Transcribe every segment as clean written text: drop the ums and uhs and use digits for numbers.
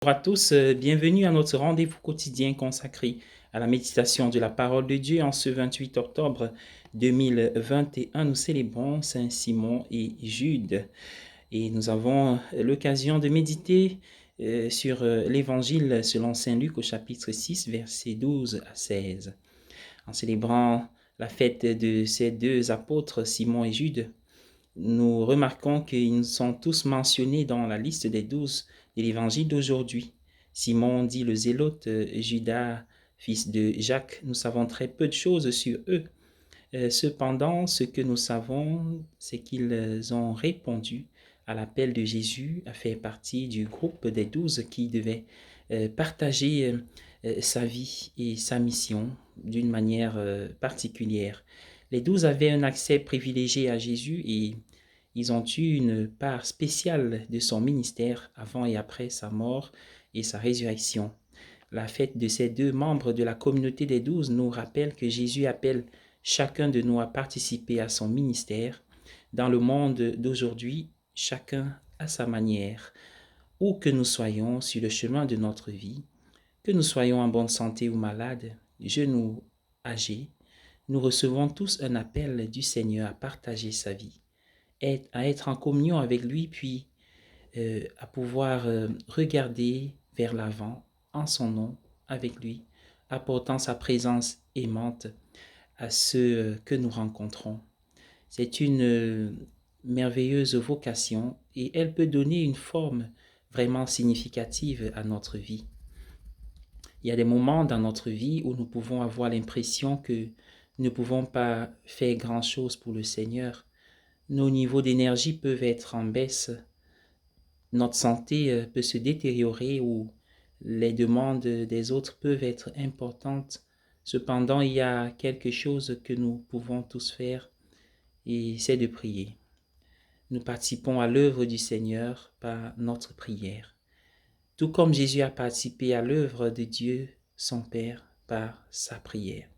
Bonjour à tous, bienvenue à notre rendez-vous quotidien consacré à la méditation de la parole de Dieu. En ce 28 octobre 2021, nous célébrons Saint Simon et Jude et nous avons l'occasion de méditer sur l'évangile selon Saint Luc au chapitre 6, versets 12 à 16. En célébrant la fête de ces deux apôtres, Simon et Jude, nous remarquons qu'ils sont tous mentionnés dans la liste des 12 de l'évangile d'aujourd'hui. Simon dit le zélote, Judas, fils de Jacques, nous savons très peu de choses sur eux. Cependant, ce que nous savons, c'est qu'ils ont répondu à l'appel de Jésus à faire partie du groupe des 12 qui devaient partager sa vie et sa mission d'une manière particulière. Les 12 avaient un accès privilégié à Jésus et ils ont eu une part spéciale de son ministère avant et après sa mort et sa résurrection. La fête de ces deux membres de la communauté des 12 nous rappelle que Jésus appelle chacun de nous à participer à son ministère. Dans le monde d'aujourd'hui, chacun à sa manière. Où que nous soyons sur le chemin de notre vie, que nous soyons en bonne santé ou malades, jeunes ou âgés, nous recevons tous un appel du Seigneur à partager sa vie, à être en communion avec lui, puis à pouvoir regarder vers l'avant en son nom avec lui, apportant sa présence aimante à ceux que nous rencontrons. C'est une merveilleuse vocation et elle peut donner une forme vraiment significative à notre vie. Il y a des moments dans notre vie où nous pouvons avoir l'impression que nous ne pouvons pas faire grand-chose pour le Seigneur. Nos niveaux d'énergie peuvent être en baisse, notre santé peut se détériorer ou les demandes des autres peuvent être importantes. Cependant, il y a quelque chose que nous pouvons tous faire et c'est de prier. Nous participons à l'œuvre du Seigneur par notre prière, tout comme Jésus a participé à l'œuvre de Dieu, son Père, par sa prière.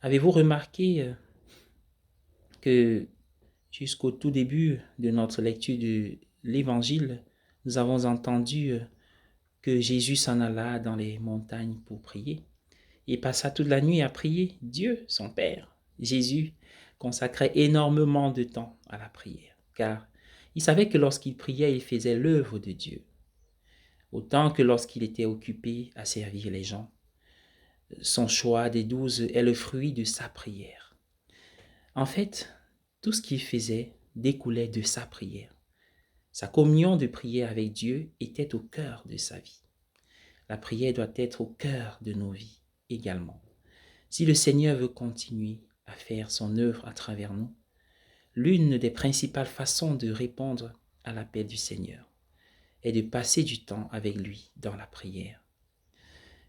Avez-vous remarqué que jusqu'au tout début de notre lecture de l'Évangile, nous avons entendu que Jésus s'en alla dans les montagnes pour prier. Il passa toute la nuit à prier Dieu, son Père. Jésus consacrait énormément de temps à la prière, car il savait que lorsqu'il priait, il faisait l'œuvre de Dieu, autant que lorsqu'il était occupé à servir les gens. Son choix des 12 est le fruit de sa prière. En fait, tout ce qu'il faisait découlait de sa prière. Sa communion de prière avec Dieu était au cœur de sa vie. La prière doit être au cœur de nos vies également. Si le Seigneur veut continuer à faire son œuvre à travers nous, l'une des principales façons de répondre à l'appel du Seigneur est de passer du temps avec lui dans la prière.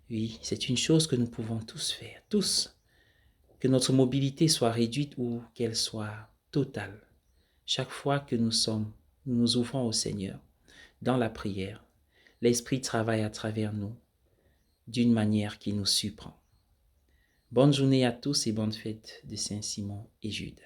Oui, c'est une chose que nous pouvons tous faire, tous, que notre mobilité soit réduite ou qu'elle soit totale. Chaque fois que nous nous ouvrons au Seigneur dans la prière, l'Esprit travaille à travers nous d'une manière qui nous surprend. Bonne journée à tous et bonne fête de Saint Simon et Jude.